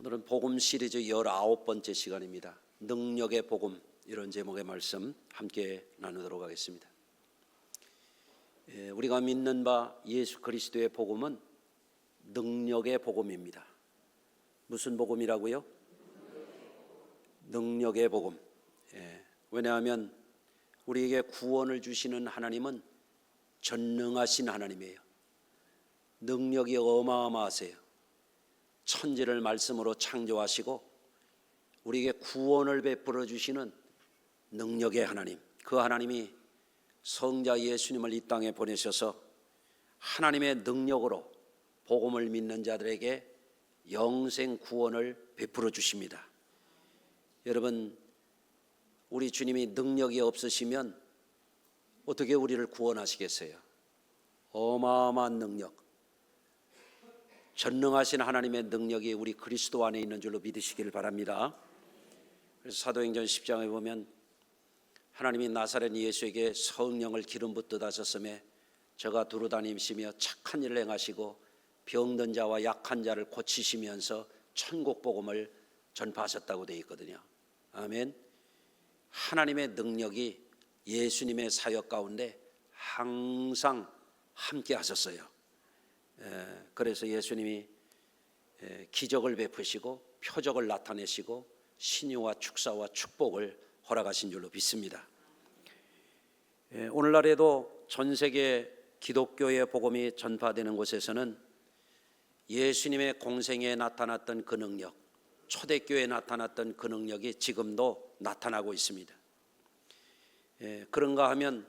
오늘은 복음 시리즈 19번째 시간입니다. 능력의 복음, 이런 제목의 말씀 함께 나누도록 하겠습니다. 우리가 믿는 바 예수 그리스도의 복음은 능력의 복음입니다. 무슨 복음이라고요? 능력의 복음. 왜냐하면 우리에게 구원을 주시는 하나님은 전능하신 하나님이에요. 능력이 어마어마하세요. 천지를 말씀으로 창조하시고 우리에게 구원을 베풀어 주시는 능력의 하나님, 그 하나님이 성자 예수님을 이 땅에 보내셔서 하나님의 능력으로 복음을 믿는 자들에게 영생 구원을 베풀어 주십니다. 여러분, 우리 주님이 능력이 없으시면 어떻게 우리를 구원하시겠어요? 어마어마한 능력, 전능하신 하나님의 능력이 우리 그리스도 안에 있는 줄로 믿으시기를 바랍니다. 그래서 사도행전 10장에 보면 하나님이 나사렛 예수에게 성령을 기름 붓듯 하셨음에 저가 두루다니시며 착한 일을 행하시고 병든 자와 약한 자를 고치시면서 천국 복음을 전파하셨다고 되어 있거든요. 아멘. 하나님의 능력이 예수님의 사역 가운데 항상 함께 하셨어요. 그래서 예수님이 기적을 베푸시고 표적을 나타내시고 신유와 축사와 축복을 허락하신 줄로 믿습니다. 오늘날에도 전 세계 기독교의 복음이 전파되는 곳에서는 예수님의 공생에 나타났던 그 능력, 초대교회에 나타났던 그 능력이 지금도 나타나고 있습니다. 그런가 하면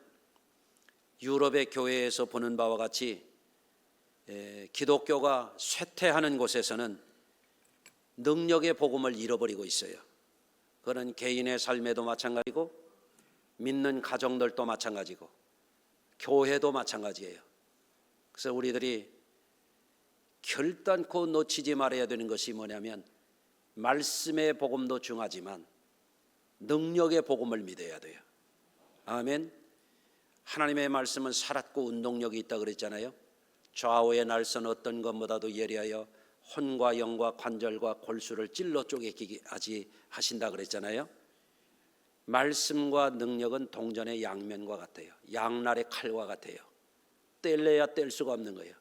유럽의 교회에서 보는 바와 같이 기독교가 쇠퇴하는 곳에서는 능력의 복음을 잃어버리고 있어요. 그건 개인의 삶에도 마찬가지고 믿는 가정들도 마찬가지고 교회도 마찬가지예요. 그래서 우리들이 결단코 놓치지 말아야 되는 것이 뭐냐면 말씀의 복음도 중요하지만 능력의 복음을 믿어야 돼요. 아멘. 하나님의 말씀은 살았고 운동력이 있다 그랬잖아요. 좌우의 날선 어떤 것보다도 예리하여 혼과 영과 관절과 골수를 찔러 쪼개기게 하신다 그랬잖아요. 말씀과 능력은 동전의 양면과 같아요. 양날의 칼과 같아요. 뗄래야 뗄 수가 없는 거예요.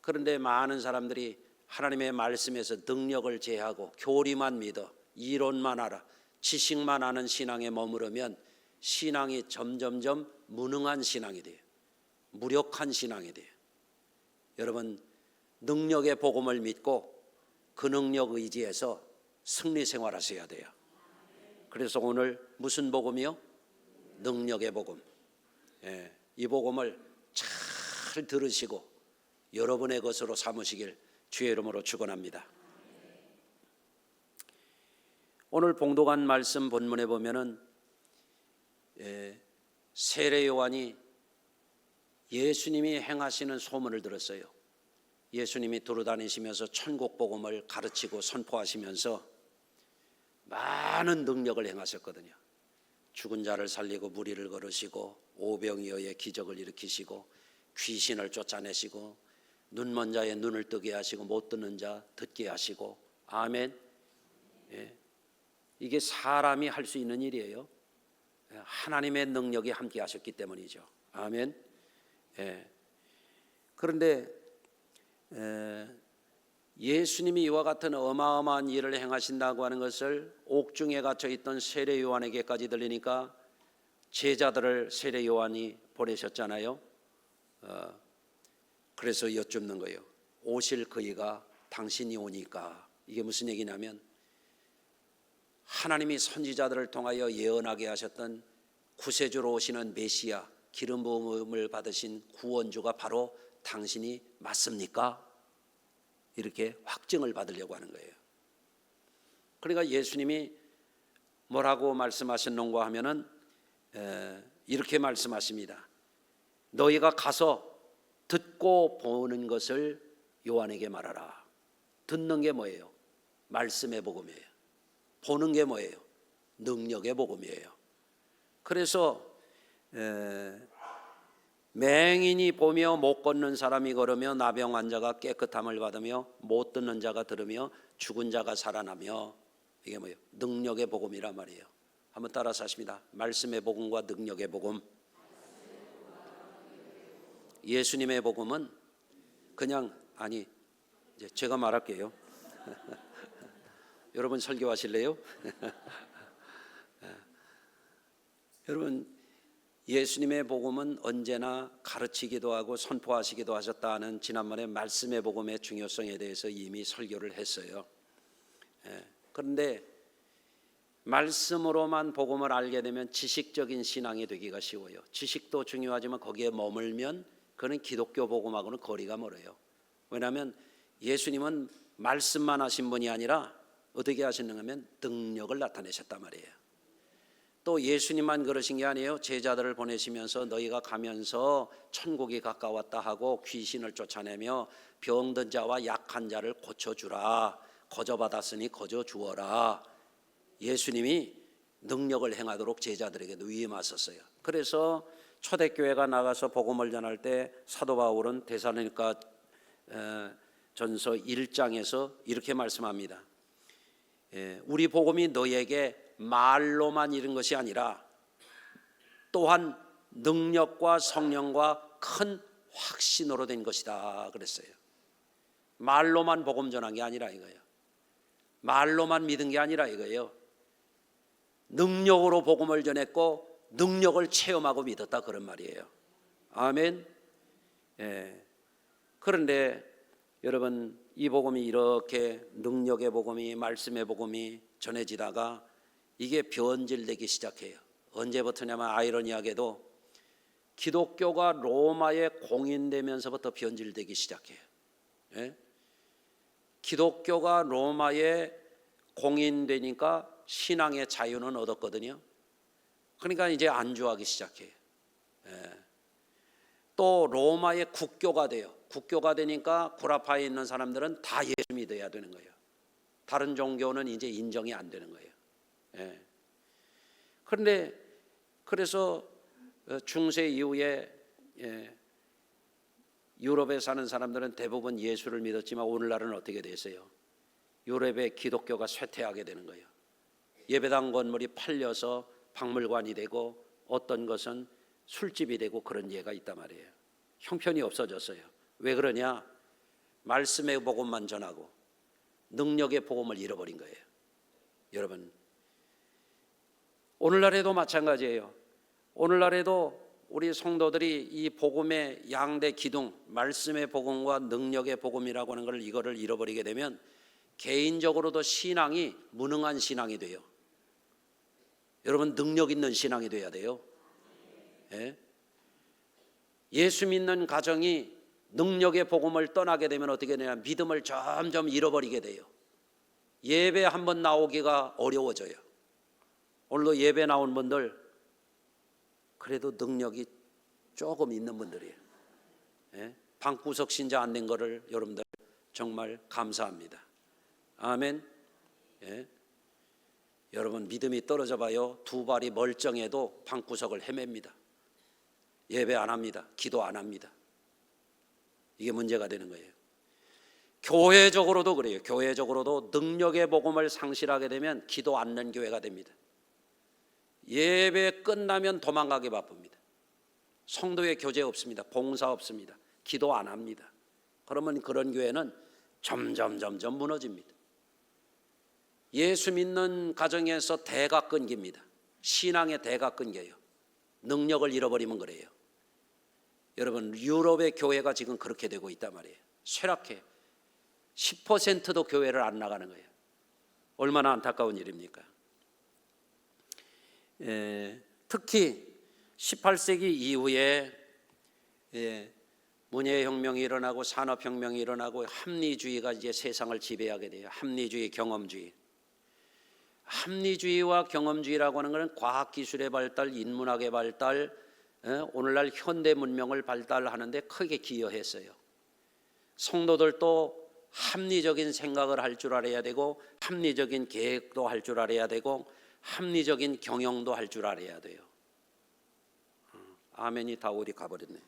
그런데 많은 사람들이 하나님의 말씀에서 능력을 제하고 교리만 믿어, 이론만 알아, 지식만 아는 신앙에 머무르면 신앙이 점점점 무능한 신앙이 돼요. 무력한 신앙이 돼요. 여러분, 능력의 복음을 믿고 그 능력 의지해서 승리 생활하셔야 돼요. 그래서 오늘 무슨 복음이요? 능력의 복음. 이 복음을 잘 들으시고 여러분의 것으로 삼으시길 주의 이름으로 축원합니다. 오늘 봉독한 말씀 본문에 보면은 세례 요한이 예수님이 행하시는 소문을 들었어요. 예수님이 두루다니시면서 천국 복음을 가르치고 선포하시면서 많은 능력을 행하셨거든요. 죽은 자를 살리고 무리를 걸으시고 오병이어의 기적을 일으키시고 귀신을 쫓아내시고 눈먼 자의 눈을 뜨게 하시고 못 듣는 자 듣게 하시고. 아멘. 이게 사람이 할 수 있는 일이에요. 하나님의 능력이 함께 하셨기 때문이죠. 아멘. 그런데 예수님이 이와 같은 어마어마한 일을 행하신다고 하는 것을 옥중에 갇혀 있던 세례 요한에게까지 들리니까 제자들을 세례 요한이 보내셨잖아요. 그래서 여쭙는 거예요. 오실 그이가 당신이 오니까. 이게 무슨 얘기냐면 하나님이 선지자들을 통하여 예언하게 하셨던 구세주로 오시는 메시아, 기름 부음을 받으신 구원주가 바로 당신이 맞습니까? 이렇게 확증을 받으려고 하는 거예요. 그러니까 예수님이 뭐라고 말씀하셨는가 하면은 이렇게 말씀하십니다. 너희가 가서 듣고 보는 것을 요한에게 말하라. 듣는 게 뭐예요? 말씀의 복음이에요. 보는 게 뭐예요? 능력의 복음이에요. 그래서 맹인이 보며 못 걷는 사람이 걸으며 나병 환자가 깨끗함을 받으며 못 듣는 자가 들으며 죽은 자가 살아나며. 이게 뭐예요? 능력의 복음이란 말이에요. 한번 따라서 하십니다. 말씀의 복음과 능력의 복음. 예수님의 복음은 그냥 이제 제가 말할게요. 여러분 설교하실래요? 여러분, 예수님의 복음은 언제나 가르치기도 하고 선포하시기도 하셨다는 지난번에 말씀의 복음의 중요성에 대해서 이미 설교를 했어요. 그런데 말씀으로만 복음을 알게 되면 지식적인 신앙이 되기가 쉬워요. 지식도 중요하지만 거기에 머물면 그는 기독교 복음하고는 거리가 멀어요. 왜냐하면 예수님은 말씀만 하신 분이 아니라 어떻게 하셨는가 하면 능력을 나타내셨단 말이에요. 또 예수님만 그러신 게 아니에요. 제자들을 보내시면서 너희가 가면서 천국이 가까웠다 하고 귀신을 쫓아내며 병든 자와 약한 자를 고쳐주라. 거저받았으니 거저주어라. 예수님이 능력을 행하도록 제자들에게도 위임하셨어요. 그래서 초대교회가 나가서 복음을 전할 때 사도 바울은 데살로니가 전서 1장에서 이렇게 말씀합니다. 우리 복음이 너에게 말로만 이른 것이 아니라 또한 능력과 성령과 큰 확신으로 된 것이다 그랬어요. 말로만 복음 전한 게 아니라 이거예요. 말로만 믿은 게 아니라 이거예요. 능력으로 복음을 전했고 능력을 체험하고 믿었다 그런 말이에요. 아멘. 그런데 여러분, 이 복음이 이렇게 능력의 복음이 말씀의 복음이 전해지다가 이게 변질되기 시작해요. 언제부터냐면 아이러니하게도 기독교가 로마에 공인되면서부터 변질되기 시작해요. 기독교가 로마에 공인되니까 신앙의 자유는 얻었거든요. 그러니까 이제 안주하기 시작해요. 또 로마의 국교가 돼요. 국교가 되니까 구라파에 있는 사람들은 다 예수 믿어야 되는 거예요. 다른 종교는 이제 인정이 안 되는 거예요. 그런데 그래서 중세 이후에 유럽에 사는 사람들은 대부분 예수를 믿었지만 오늘날은 어떻게 됐어요? 유럽의 기독교가 쇠퇴하게 되는 거예요. 예배당 건물이 팔려서 박물관이 되고 어떤 것은 술집이 되고 그런 예가 있단 말이에요. 형편이 없어졌어요. 왜 그러냐? 말씀의 복음만 전하고 능력의 복음을 잃어버린 거예요. 여러분, 오늘날에도 마찬가지예요. 오늘날에도 우리 성도들이 이 복음의 양대 기둥, 말씀의 복음과 능력의 복음이라고 하는 걸 이거를 잃어버리게 되면 개인적으로도 신앙이 무능한 신앙이 돼요. 여러분, 능력 있는 신앙이 돼야 돼요. 예수 믿는 가정이 능력의 복음을 떠나게 되면 어떻게 되냐? 믿음을 점점 잃어버리게 돼요. 예배 한번 나오기가 어려워져요. 오늘도 예배 나온 분들 그래도 능력이 조금 있는 분들이에요. 방구석 신자 안 된 거를 여러분들 정말 감사합니다. 아멘. 여러분, 믿음이 떨어져 봐요. 두 발이 멀쩡해도 방구석을 헤맵니다. 예배 안 합니다. 기도 안 합니다. 이게 문제가 되는 거예요. 교회적으로도 그래요. 교회적으로도 능력의 복음을 상실하게 되면 기도 않는 교회가 됩니다. 예배 끝나면 도망가기 바쁩니다. 성도의 교제 없습니다. 봉사 없습니다. 기도 안 합니다. 그러면 그런 교회는 점점 무너집니다. 예수 믿는 가정에서 대가 끊깁니다. 신앙의 대가 끊겨요. 능력을 잃어버리면 그래요. 여러분, 유럽의 교회가 지금 그렇게 되고 있단 말이에요. 쇠락해. 10%도 교회를 안 나가는 거예요. 얼마나 안타까운 일입니까? 특히 18세기 이후에 문예혁명이 일어나고 산업혁명이 일어나고 합리주의가 이제 세상을 지배하게 돼요. 합리주의, 경험주의. 합리주의와 경험주의라고 하는 것은 과학기술의 발달, 인문학의 발달, 오늘날 현대 문명을 발달하는데 크게 기여했어요. 성도들도 합리적인 생각을 할 줄 알아야 되고 합리적인 계획도 할 줄 알아야 되고 합리적인 경영도 할 줄 알아야 돼요. 아멘이 다 어디 가버렸네.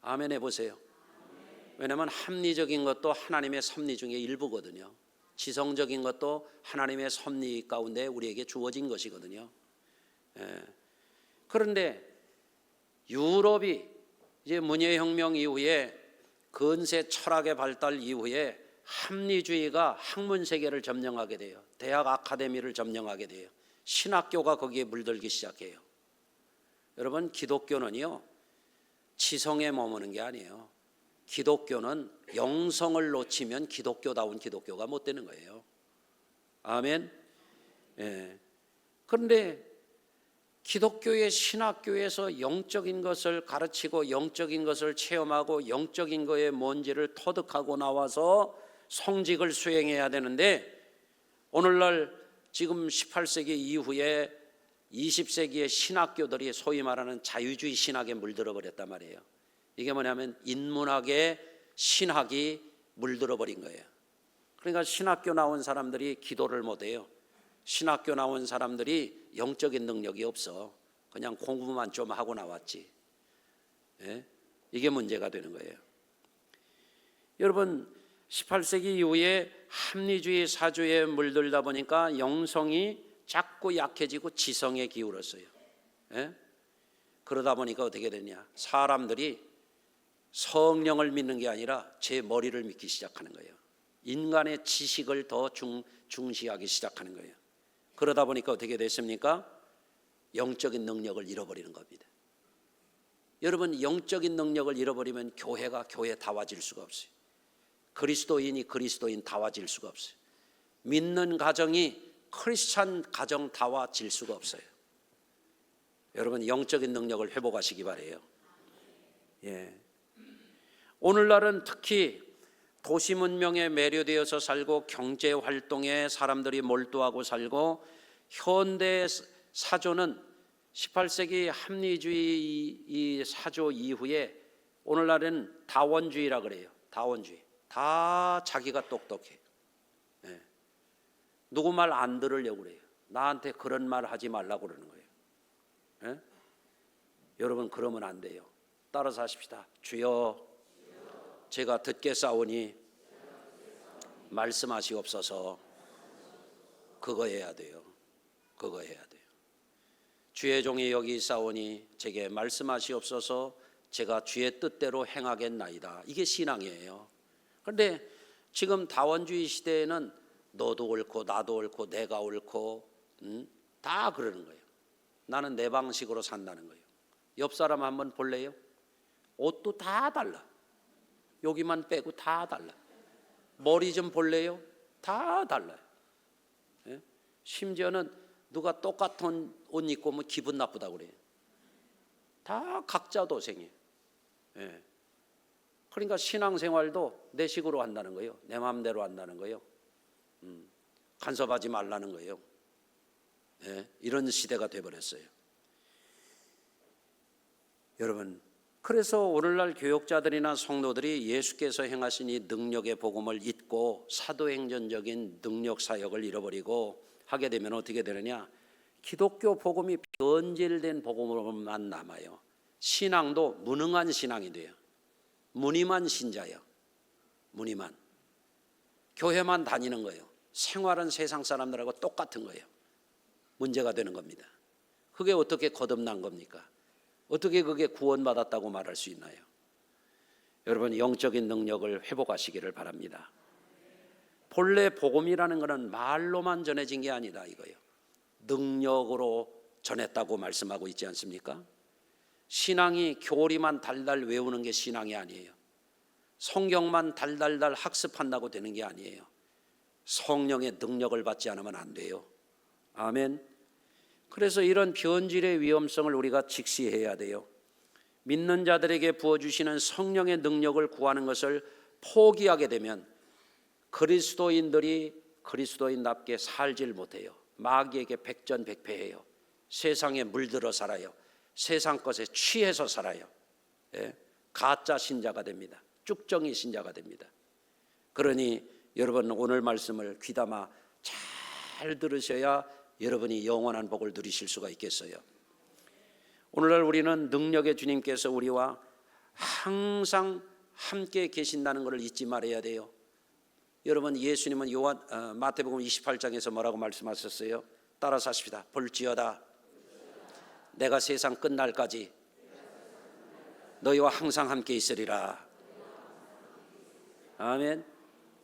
아멘 해보세요. 왜냐하면 합리적인 것도 하나님의 섭리 중에 일부거든요. 지성적인 것도 하나님의 섭리 가운데 우리에게 주어진 것이거든요. 그런데 유럽이 이제 문예혁명 이후에 근세 철학의 발달 이후에 합리주의가 학문 세계를 점령하게 돼요. 대학 아카데미를 점령하게 돼요. 신학교가 거기에 물들기 시작해요. 여러분, 기독교는요 지성에 머무는 게 아니에요. 기독교는 영성을 놓치면 기독교다운 기독교가 못 되는 거예요. 아멘. 그런데 기독교의 신학교에서 영적인 것을 가르치고 영적인 것을 체험하고 영적인 것의 뭔지를 터득하고 나와서 성직을 수행해야 되는데, 오늘날 지금 18세기 이후에 20세기의 신학교들이 소위 말하는 자유주의 신학에 물들어 버렸단 말이에요. 이게 뭐냐면 인문학의 신학이 물들어 버린 거예요. 그러니까 신학교 나온 사람들이 기도를 못해요. 신학교 나온 사람들이 영적인 능력이 없어. 그냥 공부만 좀 하고 나왔지. 이게 문제가 되는 거예요. 여러분, 18세기 이후에 합리주의 사주에 물들다 보니까 영성이 자꾸 약해지고 지성에 기울었어요. 그러다 보니까 어떻게 되냐, 사람들이 성령을 믿는 게 아니라 제 머리를 믿기 시작하는 거예요. 인간의 지식을 더 중시하기 시작하는 거예요. 그러다 보니까 어떻게 됐습니까? 영적인 능력을 잃어버리는 겁니다. 여러분, 영적인 능력을 잃어버리면 교회가 교회다워질 수가 없어요. 그리스도인이 그리스도인다워질 수가 없어요. 믿는 가정이 크리스찬 가정다워질 수가 없어요. 여러분, 영적인 능력을 회복하시기 바라요. 오늘날은 특히 도시 문명에 매료되어서 살고 경제 활동에 사람들이 몰두하고 살고, 현대 사조는 18세기 합리주의 이 사조 이후에 오늘날은 다원주의라 그래요. 다원주의. 다 자기가 똑똑해. 누구 말 안 들으려고 그래요. 나한테 그런 말 하지 말라고 그러는 거예요. 여러분, 그러면 안 돼요. 따라서 하십시다. 주여, 제가 듣겠사오니 말씀하시옵소서. 그거 해야 돼요. 그거 해야 돼요. 주의 종이 여기 있사오니 제게 말씀하시옵소서. 제가 주의 뜻대로 행하겠나이다. 이게 신앙이에요. 그런데 지금 다원주의 시대에는 너도 옳고 나도 옳고 내가 옳고 다 그러는 거예요. 나는 내 방식으로 산다는 거예요. 옆 사람 한번 볼래요? 옷도 다 달라. 여기만 빼고 다 달라. 머리 좀 볼래요? 다 달라요. 심지어는 누가 똑같은 옷 입고 뭐 기분 나쁘다고 그래요. 다 각자 도생이에요. 그러니까 신앙생활도 내 식으로 한다는 거예요. 내 마음대로 한다는 거예요. 간섭하지 말라는 거예요. 이런 시대가 되어버렸어요. 여러분, 그래서 오늘날 교역자들이나 성도들이 예수께서 행하신 이 능력의 복음을 잊고 사도행전적인 능력 사역을 잃어버리고 하게 되면 어떻게 되느냐, 기독교 복음이 변질된 복음으로만 남아요. 신앙도 무능한 신앙이 돼요. 무늬만 신자예요. 무늬만. 교회만 다니는 거예요. 생활은 세상 사람들하고 똑같은 거예요. 문제가 되는 겁니다. 그게 어떻게 거듭난 겁니까? 어떻게 그게 구원받았다고 말할 수 있나요? 여러분, 영적인 능력을 회복하시기를 바랍니다. 본래 복음이라는 것은 말로만 전해진 게 아니다 이거예요. 능력으로 전했다고 말씀하고 있지 않습니까? 신앙이 교리만 달달 외우는 게 신앙이 아니에요. 성경만 달달달 학습한다고 되는 게 아니에요. 성령의 능력을 받지 않으면 안 돼요. 아멘. 그래서 이런 변질의 위험성을 우리가 직시해야 돼요. 믿는 자들에게 부어주시는 성령의 능력을 구하는 것을 포기하게 되면 그리스도인들이 그리스도인답게 살질 못해요. 마귀에게 백전백패해요. 세상에 물들어 살아요. 세상 것에 취해서 살아요. 가짜 신자가 됩니다. 쭉정이 신자가 됩니다. 그러니 여러분, 오늘 말씀을 귀담아 잘 들으셔야 여러분이 영원한 복을 누리실 수가 있겠어요. 오늘날 우리는 능력의 주님께서 우리와 항상 함께 계신다는 것을 잊지 말아야 돼요. 여러분, 예수님은 마태복음 28장에서 뭐라고 말씀하셨어요? 따라서 하십시다. 볼지어다 내가 세상 끝날까지 너희와 항상 함께 있으리라. 아멘.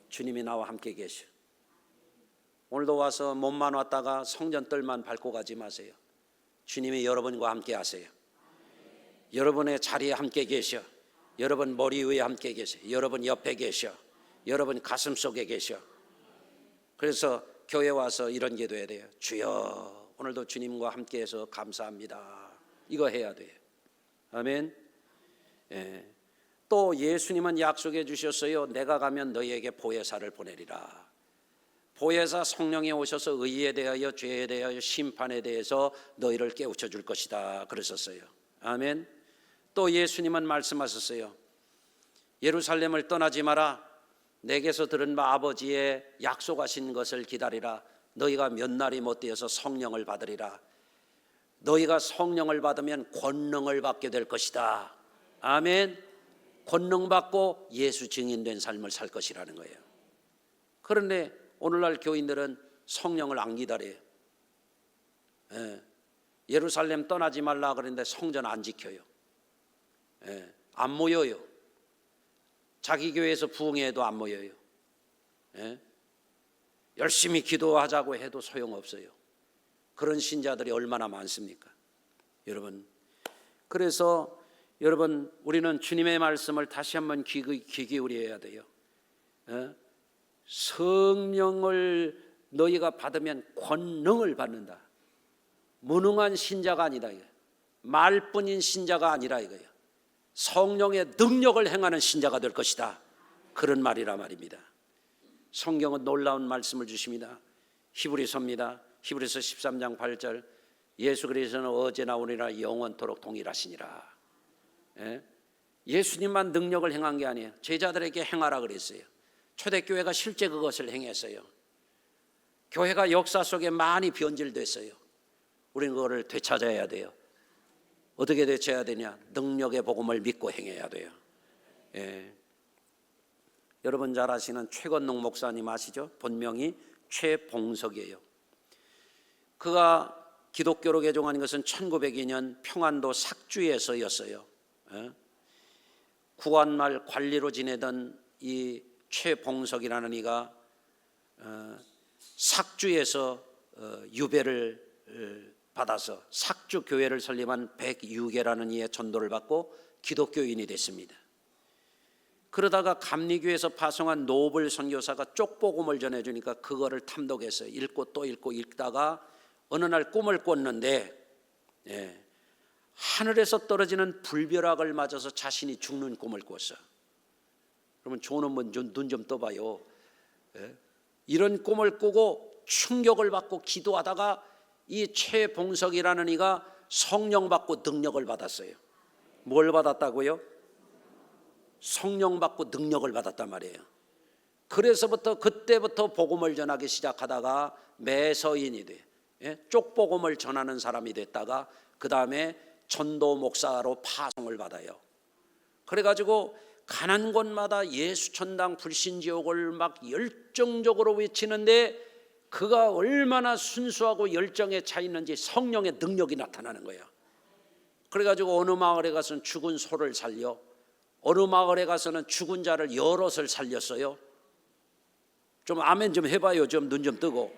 주님이 나와 함께 계셔. 오늘도 와서 몸만 왔다가 성전뜰만 밟고 가지 마세요. 주님이 여러분과 함께 하세요. 여러분의 자리에 함께 계셔. 여러분 머리 위에 함께 계셔. 여러분 옆에 계셔. 여러분 가슴 속에 계셔. 그래서 교회 와서 이런 기도해야 돼요. 주여, 오늘도 주님과 함께해서 감사합니다. 이거 해야 돼요. 아멘. 예. 또 예수님은 약속해 주셨어요. 내가 가면 너희에게 보혜사를 보내리라. 보혜사 성령이 오셔서 의에 대하여 죄에 대하여 심판에 대해서 너희를 깨우쳐 줄 것이다 그러셨어요. 아멘. 또 예수님은 말씀하셨어요. 예루살렘을 떠나지 마라. 내게서 들은 아버지의 약속하신 것을 기다리라. 너희가 몇 날이 못 되어서 성령을 받으리라. 너희가 성령을 받으면 권능을 받게 될 것이다. 아멘. 권능 받고 예수 증인된 삶을 살 것이라는 거예요. 그런데 오늘날 교인들은 성령을 안 기다려요. 예루살렘 떠나지 말라 그랬는데 성전 안 지켜요. 안 모여요. 자기 교회에서 부흥회도 안 모여요. 열심히 기도하자고 해도 소용없어요. 그런 신자들이 얼마나 많습니까? 여러분, 그래서 여러분, 우리는 주님의 말씀을 다시 한번 귀 기울여야 돼요. 성령을 너희가 받으면 권능을 받는다. 무능한 신자가 아니다. 말뿐인 신자가 아니라 이거예요. 성령의 능력을 행하는 신자가 될 것이다. 그런 말이라 말입니다. 성경은 놀라운 말씀을 주십니다. 히브리서입니다. 히브리서 13장 8절. 예수 그리스도는 어제나 오늘이나 영원토록 동일하시니라. 예수님만 능력을 행한 게 아니에요. 제자들에게 행하라 그랬어요. 초대교회가 실제 그것을 행했어요. 교회가 역사 속에 많이 변질됐어요. 우리는 그거를 되찾아야 돼요. 어떻게 되찾아야 되냐? 능력의 복음을 믿고 행해야 돼요. 여러분 잘 아시는 최건농 목사님 아시죠? 본명이 최봉석이에요. 그가 기독교로 개종한 것은 1902년 평안도 삭주에서였어요. 구한말 관리로 지내던 이 최봉석이라는 이가 삭주에서 유배를 받아서 삭주 교회를 설립한 백유계라는 이의 전도를 받고 기독교인이 됐습니다. 그러다가 감리교에서 파송한 노블 선교사가 쪽복음을 전해주니까 그거를 탐독해서 읽고 또 읽고 읽다가 어느 날 꿈을 꿨는데 하늘에서 떨어지는 불벼락을 맞아서 자신이 죽는 꿈을 꿨어. 그러면 좋은 분 눈 좀 떠봐요. 이런 꿈을 꾸고 충격을 받고 기도하다가 이 최봉석이라는 이가 성령 받고 능력을 받았어요. 뭘 받았다고요? 성령 받고 능력을 받았단 말이에요. 그때부터 복음을 전하기 시작하다가 매서인이 돼. 쪽복음을 전하는 사람이 됐다가 그 다음에 전도 목사로 파송을 받아요. 그래가지고 가는 곳마다 예수천당 불신지옥을 막 열정적으로 외치는데 그가 얼마나 순수하고 열정에 차 있는지 성령의 능력이 나타나는 거예요. 그래가지고 어느 마을에 가서는 죽은 소를 살려, 어느 마을에 가서는 죽은 자를 여럿을 살렸어요. 좀 아멘 좀 해봐요. 좀 눈 좀 뜨고.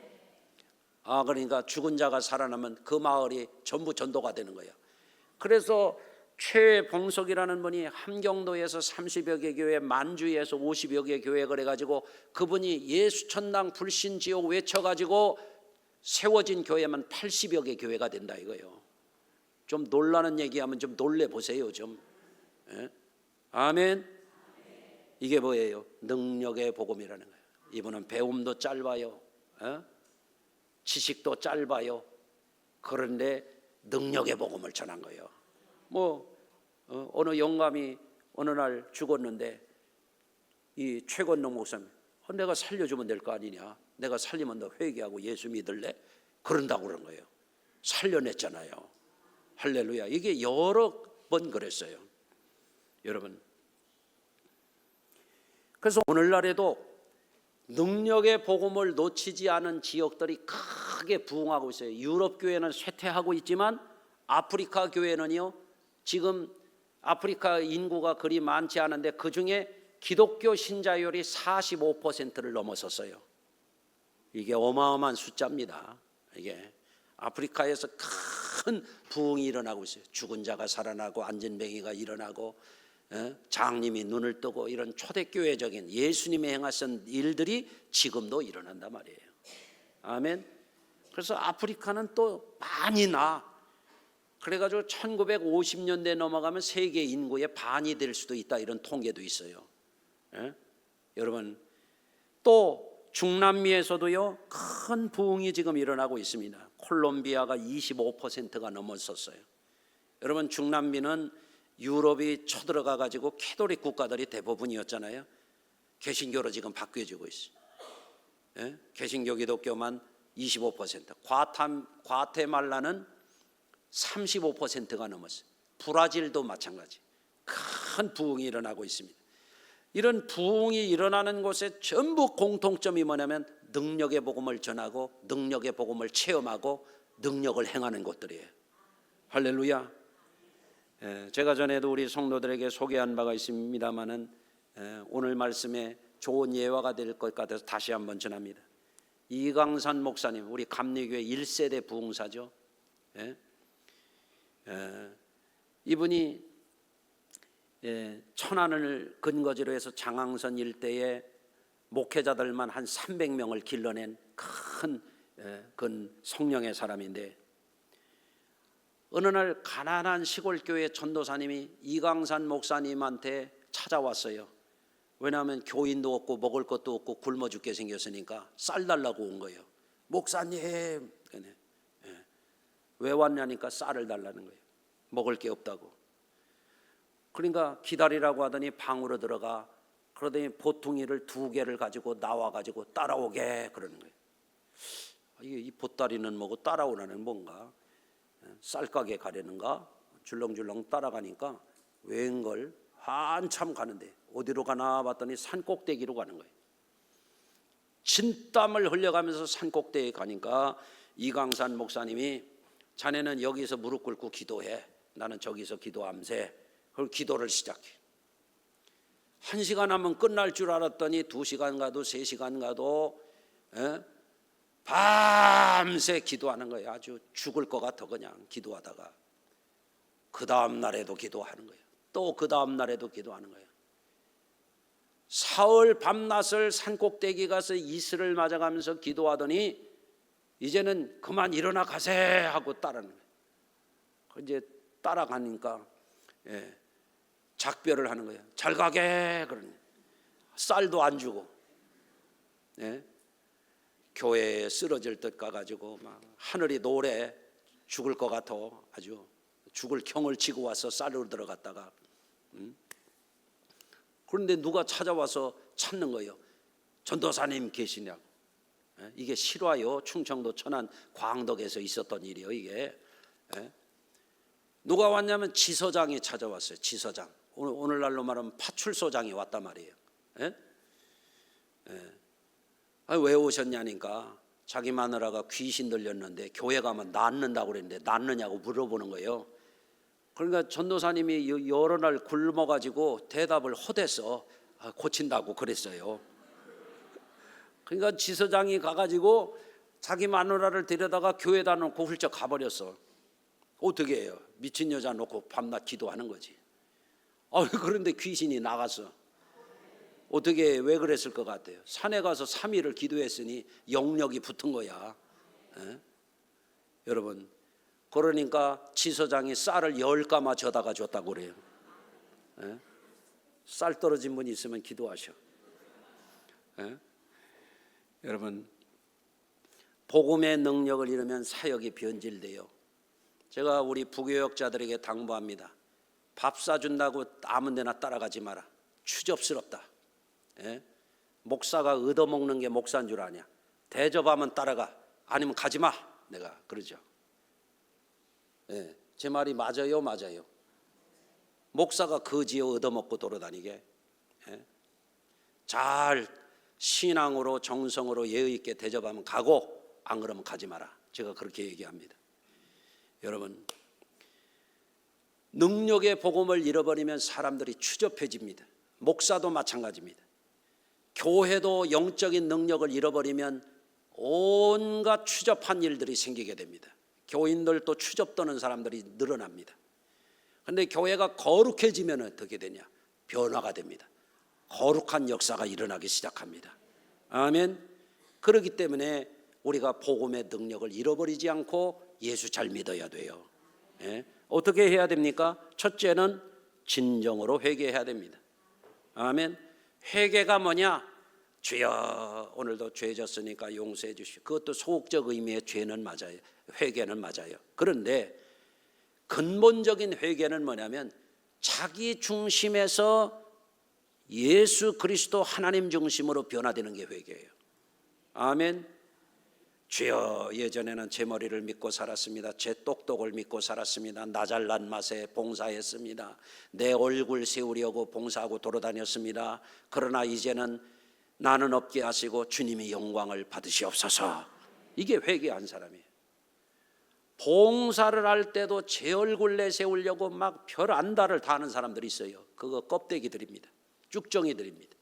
그러니까 죽은 자가 살아나면 그 마을이 전부 전도가 되는 거예요. 그래서 최봉석이라는 분이 함경도에서 30여 개 교회, 만주에서 50여 개 교회 그래가지고 그분이 예수천당 불신지옥 외쳐가지고 세워진 교회만 80여 개 교회가 된다 이거예요. 좀 놀라는 얘기하면 좀 놀래보세요 좀. 아멘. 이게 뭐예요? 능력의 복음이라는 거예요. 이분은 배움도 짧아요. 지식도 짧아요. 그런데 능력의 복음을 전한 거예요. 어느 영감이 어느 날 죽었는데 이 최건농 목사님, 내가 살려주면 될 거 아니냐? 내가 살리면 너 회개하고 예수 믿을래? 그런다고 그런 거예요. 살려냈잖아요. 할렐루야. 이게 여러 번 그랬어요. 여러분, 그래서 오늘날에도 능력의 복음을 놓치지 않은 지역들이 크게 부흥하고 있어요. 유럽 교회는 쇠퇴하고 있지만 아프리카 교회는요, 지금 아프리카 인구가 그리 많지 않은데 그중에 기독교 신자율이 45%를 넘어섰어요. 이게 어마어마한 숫자입니다. 이게 아프리카에서 큰 부흥이 일어나고 있어요. 죽은 자가 살아나고 안진뱅이가 일어나고 장님이 눈을 뜨고 이런 초대교회적인 예수님이 행하신 일들이 지금도 일어난단 말이에요. 아멘. 그래서 아프리카는 또 많이 나. 그래가지고 1950년대 넘어가면 세계 인구의 반이 될 수도 있다, 이런 통계도 있어요. 여러분, 또 중남미에서도요 큰 부흥이 지금 일어나고 있습니다. 콜롬비아가 25%가 넘었었어요. 여러분, 중남미는 유럽이 쳐들어가 가지고 캐톨릭 국가들이 대부분이었잖아요. 개신교로 지금 바뀌어지고 있어요. 개신교 기독교만 25%, 과테말라는 35%가 넘었어요. 브라질도 마찬가지. 큰 부흥이 일어나고 있습니다. 이런 부흥이 일어나는 곳에 전부 공통점이 뭐냐면 능력의 복음을 전하고 능력의 복음을 체험하고 능력을 행하는 곳들이에요. 할렐루야. 제가 전에도 우리 성도들에게 소개한 바가 있습니다마는 오늘 말씀에 좋은 예화가 될 것 같아서 다시 한번 전합니다. 이강산 목사님, 우리 감리교회 1세대 부흥사죠. 이분이 천안을 근거지로 해서 장항선 일대에 목회자들만 한 300명을 길러낸 큰 성령의 사람인데, 어느 날 가난한 시골 교회 전도사님이 이강산 목사님한테 찾아왔어요. 왜냐하면 교인도 없고 먹을 것도 없고 굶어 죽게 생겼으니까 쌀 달라고 온 거예요. 목사님, 왜 왔냐니까 쌀을 달라는 거예요. 먹을 게 없다고. 그러니까 기다리라고 하더니 방으로 들어가. 그러더니 보퉁이를 2개를 가지고 나와가지고 따라오게 그러는 거예요. 이 보따리는 뭐고 따라오라는 뭔가, 쌀가게 가려는가? 줄렁줄렁 따라가니까 웬걸 한참 가는데 어디로 가나 봤더니 산꼭대기로 가는 거예요. 진땀을 흘려가면서 산꼭대기에 가니까 이강산 목사님이 자네는 여기서 무릎 꿇고 기도해, 나는 저기서 기도함세. 그리고 기도를 시작해. 1시간 하면 끝날 줄 알았더니 2시간 가도 3시간 가도 밤새 기도하는 거예요. 아주 죽을 것 같아 그냥 기도하다가. 그 다음 날에도 기도하는 거예요. 또 그 다음 날에도 기도하는 거예요. 사흘 밤낮을 산꼭대기 가서 이슬을 맞아가면서 기도하더니 이제는 그만 일어나 가세 하고 따라는 거예요. 이제 따라가니까 작별을 하는 거예요. 잘 가게 그러니 쌀도 안 주고 교회에 쓰러질 듯 가가지고 막 하늘이 노래 죽을 것 같아 아주 죽을 경을 치고 와서 쌀으로 들어갔다가 그런데 누가 찾아와서 찾는 거예요. 전도사님 계시냐고. 이게 실화요. 충청도 천안 광덕에서 있었던 일이에요. 이게 누가 왔냐면 지서장이 찾아왔어요. 지서장. 오늘날로 말하면 파출소장이 왔단 말이에요. 왜 오셨냐니까 자기 마누라가 귀신 들렸는데 교회 가면 낫는다고 그랬는데 낫느냐고 물어보는 거예요. 그러니까 전도사님이 여러 날 굶어가지고 대답을 헛해서 고친다고 그랬어요. 그러니까 지서장이 가가지고 자기 마누라를 데려다가 교회에다 놓고 훌쩍 가버렸어. 어떻게 해요? 미친 여자 놓고 밤낮 기도하는 거지. 그런데 귀신이 나갔어. 어떻게 해? 왜 그랬을 것 같아요? 산에 가서 3일을 기도했으니 영력이 붙은 거야. 여러분, 그러니까 지서장이 쌀을 10가마 져다가 줬다고 그래요. 쌀 떨어진 분이 있으면 기도하셔. 여러분, 복음의 능력을 잃으면 사역이 변질돼요. 제가 우리 부교역자들에게 당부합니다. 밥 사준다고 아무 데나 따라가지 마라. 추접스럽다. 목사가 얻어먹는 게 목사인 줄 아냐. 대접하면 따라가, 아니면 가지 마. 내가 그러죠. 제 말이 맞아요, 맞아요? 목사가 거지에 얻어먹고 돌아다니게. 잘 신앙으로 정성으로 예의 있게 대접하면 가고, 안 그러면 가지 마라. 제가 그렇게 얘기합니다. 여러분, 능력의 복음을 잃어버리면 사람들이 추접해집니다. 목사도 마찬가지입니다. 교회도 영적인 능력을 잃어버리면 온갖 추접한 일들이 생기게 됩니다. 교인들도 추접 떠는 사람들이 늘어납니다. 그런데 교회가 거룩해지면 어떻게 되냐? 변화가 됩니다. 거룩한 역사가 일어나기 시작합니다. 아멘. 그렇기 때문에 우리가 복음의 능력을 잃어버리지 않고 예수 잘 믿어야 돼요. 어떻게 해야 됩니까? 첫째는 진정으로 회개해야 됩니다. 아멘. 회개가 뭐냐? 주여, 오늘도 죄 졌으니까 용서해 주시오. 그것도 소극적 의미의 죄는 맞아요. 회개는 맞아요. 그런데 근본적인 회개는 뭐냐면 자기 중심에서 예수 그리스도 하나님 중심으로 변화되는 게 회개예요. 아멘. 주여, 예전에는 제 머리를 믿고 살았습니다. 제 똑똑을 믿고 살았습니다. 나 잘난 맛에 봉사했습니다. 내 얼굴 세우려고 봉사하고 돌아다녔습니다. 그러나 이제는 나는 없게 하시고 주님이 영광을 받으시옵소서. 이게 회개한 사람이에요. 봉사를 할 때도 제 얼굴 내세우려고 막 별 안달을 다 하는 사람들이 있어요. 그거 껍데기들입니다. 쭉정이들입니다.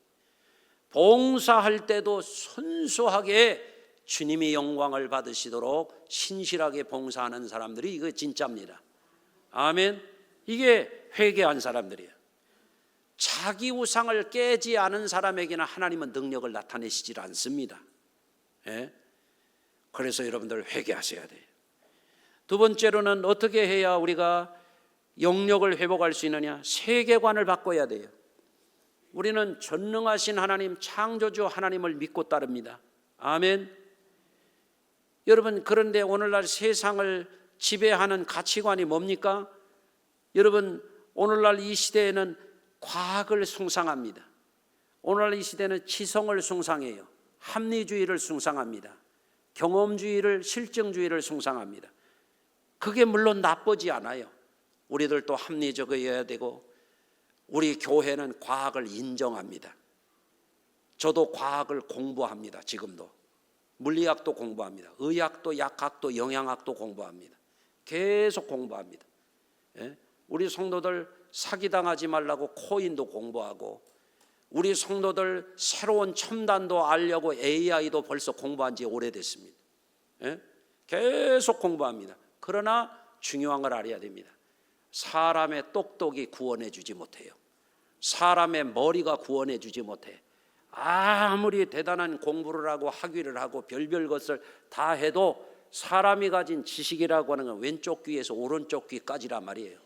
봉사할 때도 순수하게 주님이 영광을 받으시도록 신실하게 봉사하는 사람들이 이거 진짜입니다. 아멘. 이게 회개한 사람들이에요. 자기 우상을 깨지 않은 사람에게는 하나님은 능력을 나타내시질 않습니다. 그래서 여러분들 회개하셔야 돼요. 두 번째로는 어떻게 해야 우리가 영력을 회복할 수 있느냐? 세계관을 바꿔야 돼요. 우리는 전능하신 하나님, 창조주 하나님을 믿고 따릅니다. 아멘. 여러분, 그런데 오늘날 세상을 지배하는 가치관이 뭡니까? 여러분, 오늘날 이 시대에는 과학을 숭상합니다. 오늘날 이 시대는 지성을 숭상해요. 합리주의를 숭상합니다. 경험주의를, 실증주의를 숭상합니다. 그게 물론 나쁘지 않아요. 우리들도 합리적이어야 되고, 우리 교회는 과학을 인정합니다. 저도 과학을 공부합니다. 지금도 물리학도 공부합니다. 의학도, 약학도, 영양학도 공부합니다. 계속 공부합니다. 우리 성도들 사기당하지 말라고 코인도 공부하고, 우리 성도들 새로운 첨단도 알려고 AI도 벌써 공부한 지 오래됐습니다. 계속 공부합니다. 그러나 중요한 걸 알아야 됩니다. 사람의 똑똑이 구원해 주지 못해요. 사람의 머리가 구원해 주지 못해. 아무리 대단한 공부를 하고 학위를 하고 별별 것을 다 해도 사람이 가진 지식이라고 하는 건 왼쪽 귀에서 오른쪽 귀까지란 말이에요.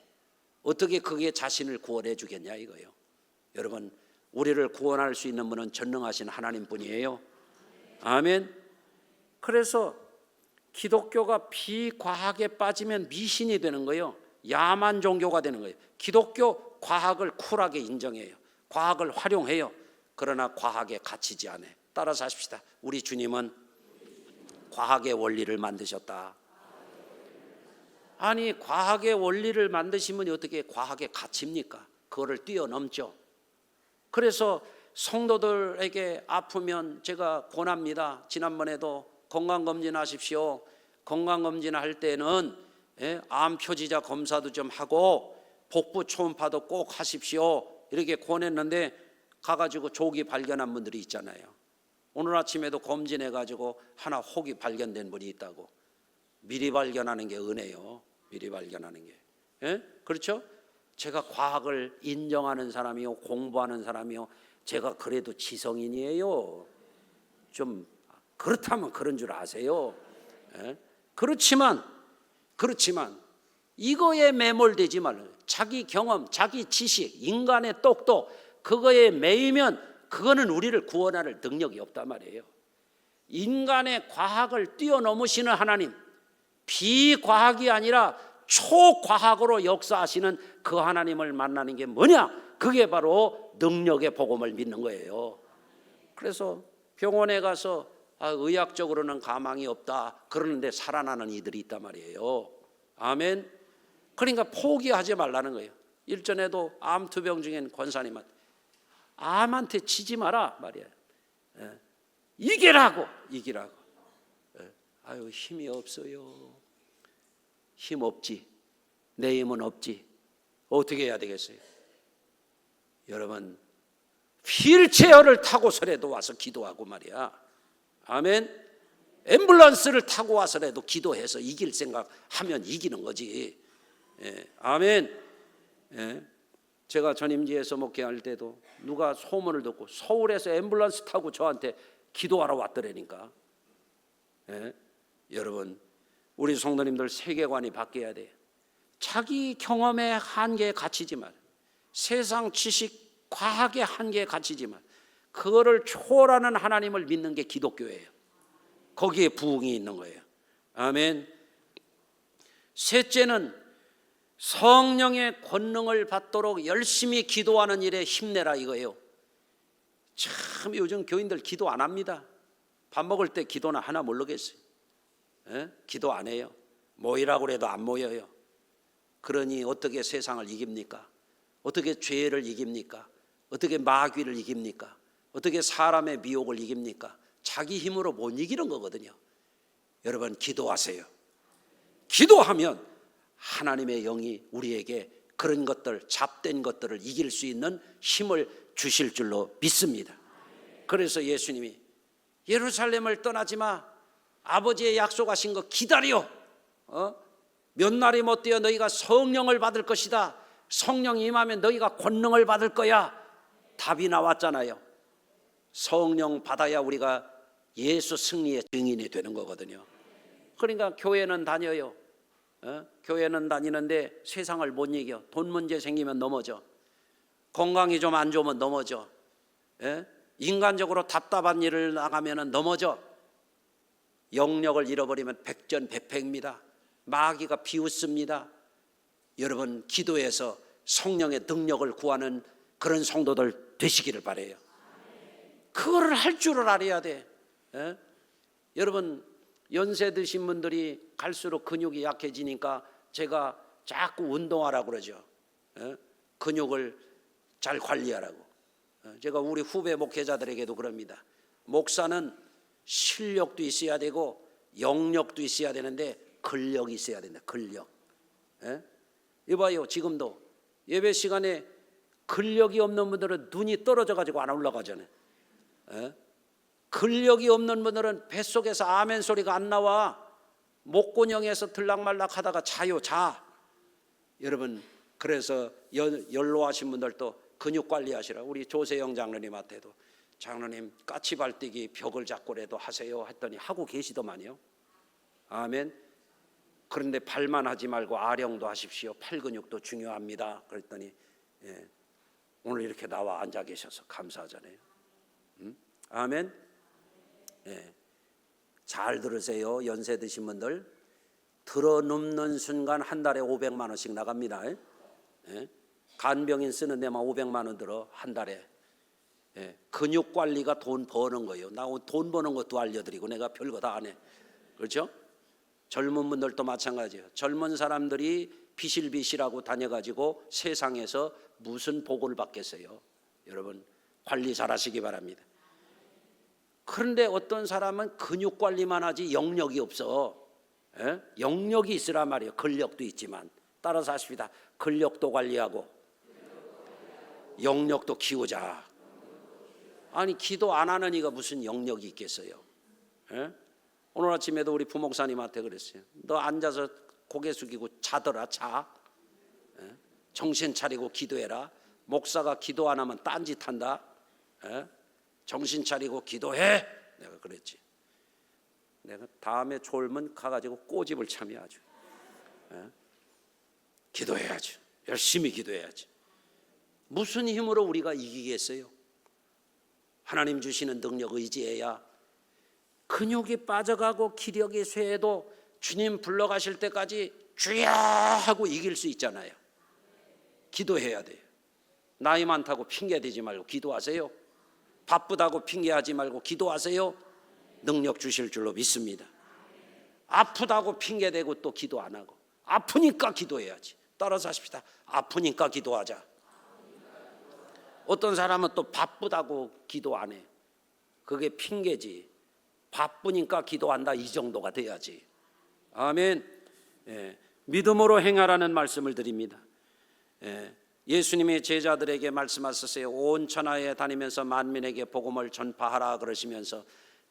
어떻게 그게 자신을 구원해 주겠냐 이거예요. 여러분, 우리를 구원할 수 있는 분은 전능하신 하나님뿐이에요. 아멘. 그래서 기독교가 비과학에 빠지면 미신이 되는 거예요. 야만 종교가 되는 거예요. 기독교 과학을 쿨하게 인정해요. 과학을 활용해요. 그러나 과학에 갇히지 않아요. 따라서 하십시다. 우리 주님은 과학의 원리를 만드셨다. 아니, 과학의 원리를 만드시면 어떻게 과학에 갇힙니까? 그거를 뛰어넘죠. 그래서 성도들에게 아프면 제가 권합니다. 지난번에도 건강검진 하십시오. 건강검진 할 때는 암 표지자 검사도 좀 하고 복부 초음파도 꼭 하십시오. 이렇게 권했는데 가가지고 조기 발견한 분들이 있잖아요. 오늘 아침에도 검진해가지고 하나 혹이 발견된 분이 있다고. 미리 발견하는 게 은혜요. 미리 발견하는 게. 그렇죠? 제가 과학을 인정하는 사람이요, 공부하는 사람이요, 제가 그래도 지성인이에요. 좀 그렇다면 그런 줄 아세요. 그렇지만 이거에 매몰되지 말아요. 자기 경험, 자기 지식, 인간의 똑똑, 그거에 매이면 그거는 우리를 구원할 능력이 없단 말이에요. 인간의 과학을 뛰어넘으시는 하나님, 비과학이 아니라 초과학으로 역사하시는 그 하나님을 만나는 게 뭐냐? 그게 바로 능력의 복음을 믿는 거예요. 그래서 병원에 가서 의학적으로는 가망이 없다 그러는데 살아나는 이들이 있단 말이에요. 아멘. 그러니까 포기하지 말라는 거예요. 일전에도 암투병 중인 권사님한테 암한테 치지 마라 말이야. 이기라고. 아유, 힘이 없어요. 힘 없지. 내 힘은 없지. 어떻게 해야 되겠어요? 여러분, 휠체어를 타고서라도 와서 기도하고 말이야. 아멘. 앰뷸런스를 타고 와서라도 기도해서 이길 생각하면 이기는 거지. 아멘. 제가 전임지에서 목회할 때도 누가 소문을 듣고 서울에서 앰뷸런스 타고 저한테 기도하러 왔더라니까. 여러분, 우리 성도님들 세계관이 바뀌어야 돼요. 자기 경험의 한계에 갇히지 말, 세상 지식, 과학의 한계에 갇히지 말, 그거를 초월하는 하나님을 믿는 게 기독교예요. 거기에 부흥이 있는 거예요. 아멘. 셋째는 성령의 권능을 받도록 열심히 기도하는 일에 힘내라 이거예요. 참 요즘 교인들 기도 안 합니다. 밥 먹을 때 기도나 하나 모르겠어요. 기도 안 해요. 모이라고 해도 안 모여요. 그러니 어떻게 세상을 이깁니까? 어떻게 죄를 이깁니까? 어떻게 마귀를 이깁니까? 어떻게 사람의 미혹을 이깁니까? 자기 힘으로 못 이기는 거거든요. 여러분, 기도하세요. 기도하면 하나님의 영이 우리에게 그런 것들, 잡된 것들을 이길 수 있는 힘을 주실 줄로 믿습니다. 그래서 예수님이 예루살렘을 떠나지 마, 아버지의 약속하신 거 기다려. 몇 날이 못 되어 너희가 성령을 받을 것이다. 성령이 임하면 너희가 권능을 받을 거야. 답이 나왔잖아요. 성령 받아야 우리가 예수 승리의 증인이 되는 거거든요. 그러니까 교회는 다녀요. 교회는 다니는데 세상을 못 이겨. 돈 문제 생기면 넘어져. 건강이 좀 안 좋으면 넘어져. 인간적으로 답답한 일을 나가면 넘어져. 영역을 잃어버리면 백전백패입니다. 마귀가 비웃습니다. 여러분, 기도해서 성령의 능력을 구하는 그런 성도들 되시기를 바라요. 그거를 할 줄을 알아야 돼. 여러분, 연세 드신 분들이 갈수록 근육이 약해지니까 제가 자꾸 운동하라고 그러죠. 근육을 잘 관리하라고. 제가 우리 후배 목회자들에게도 그럽니다. 목사는 실력도 있어야 되고 영력도 있어야 되는데 근력이 있어야 된다. 근력. 이봐요, 지금도 예배 시간에 근력이 없는 분들은 눈이 떨어져 가지고 안 올라가잖아요. 근력이 없는 분들은 뱃속에서 아멘 소리가 안 나와. 목곤형에서 들락말락 하다가 자. 여러분, 그래서 연로하신 분들도 근육 관리하시라. 우리 조세영 장로님한테도 장로님 까치발뛰기 벽을 잡고라도 하세요 했더니 하고 계시더만요. 아멘. 그런데 발만 하지 말고 아령도 하십시오. 팔 근육도 중요합니다. 그랬더니 오늘 이렇게 나와 앉아 계셔서 감사하잖아요. 아멘. 잘 들으세요. 연세 드신 분들, 들어눕는 순간 한 달에 500만 원씩 나갑니다. 간병인 쓰는 데만 500만 원 들어 한 달에. 근육 관리가 돈 버는 거예요. 나 돈 버는 것도 알려드리고 내가 별거 다 안 해. 그렇죠? 젊은 분들도 마찬가지예요. 젊은 사람들이 비실비실하고 다녀가지고 세상에서 무슨 복을 받겠어요? 여러분, 관리 잘하시기 바랍니다. 그런데 어떤 사람은 근육 관리만 하지 영력이 없어. 영력이 있으란 말이에요. 근력도 있지만. 따라서 하십니다. 근력도 관리하고 영력도 키우자. 아니, 기도 안 하는 이가 무슨 영력이 있겠어요? 오늘 아침에도 우리 부목사님한테 그랬어요. 너 앉아서 고개 숙이고 자더라. 자. 정신 차리고 기도해라. 목사가 기도 안 하면 딴짓한다. 정신 차리고 기도해. 내가 그랬지. 내가 다음에 졸면 가가지고 꼬집을 참이 아주. 기도해야지. 열심히 기도해야지. 무슨 힘으로 우리가 이기겠어요? 하나님 주시는 능력 의지해야. 근육이 빠져가고 기력이 쇠해도 주님 불러가실 때까지 주야 하고 이길 수 있잖아요. 기도해야 돼요. 나이 많다고 핑계대지 말고 기도하세요. 바쁘다고 핑계하지 말고 기도하세요. 능력 주실 줄로 믿습니다. 아프다고 핑계대고 또 기도 안 하고, 아프니까 기도해야지. 따라서 하십시다. 아프니까 기도하자. 어떤 사람은 또 바쁘다고 기도 안 해. 그게 핑계지. 바쁘니까 기도한다, 이 정도가 돼야지. 아멘. 예, 믿음으로 행하라는 말씀을 드립니다. 예수님이 제자들에게 말씀하셨어요. 온 천하에 다니면서 만민에게 복음을 전파하라 그러시면서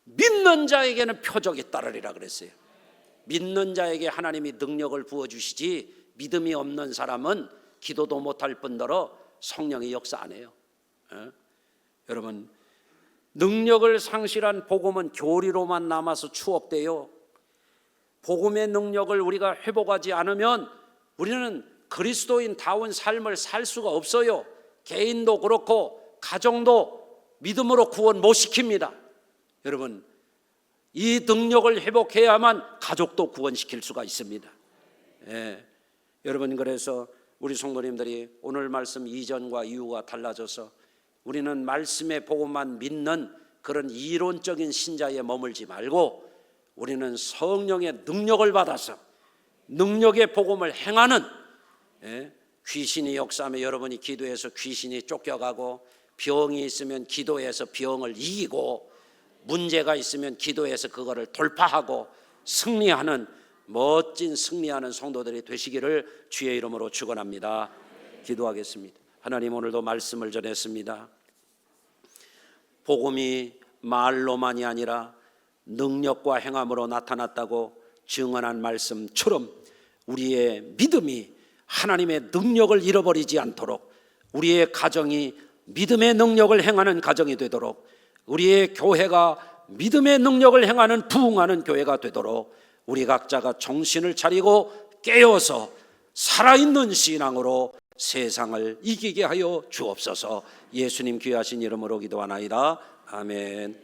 믿는 자에게는 표적이 따르리라 그랬어요. 믿는 자에게 하나님이 능력을 부어주시지, 믿음이 없는 사람은 기도도 못할 뿐더러 성령이 역사 안 해요. 여러분, 능력을 상실한 복음은 교리로만 남아서 추억돼요. 복음의 능력을 우리가 회복하지 않으면 우리는 그리스도인다운 삶을 살 수가 없어요. 개인도 그렇고 가정도 믿음으로 구원 못 시킵니다. 여러분, 이 능력을 회복해야만 가족도 구원시킬 수가 있습니다. 여러분, 그래서 우리 성도님들이 오늘 말씀 이전과 이후가 달라져서 우리는 말씀의 복음만 믿는 그런 이론적인 신자에 머물지 말고 우리는 성령의 능력을 받아서 능력의 복음을 행하는, 귀신이 역사하며 여러분이 기도해서 귀신이 쫓겨가고, 병이 있으면 기도해서 병을 이기고, 문제가 있으면 기도해서 그거를 돌파하고 승리하는 멋진 승리하는 성도들이 되시기를 주의 이름으로 축원합니다. 기도하겠습니다. 하나님, 오늘도 말씀을 전했습니다. 복음이 말로만이 아니라 능력과 행함으로 나타났다고 증언한 말씀처럼 우리의 믿음이 하나님의 능력을 잃어버리지 않도록, 우리의 가정이 믿음의 능력을 행하는 가정이 되도록, 우리의 교회가 믿음의 능력을 행하는 부흥하는 교회가 되도록 우리 각자가 정신을 차리고 깨어서 살아있는 신앙으로 세상을 이기게 하여 주옵소서. 예수님 귀하신 이름으로 기도하나이다. 아멘.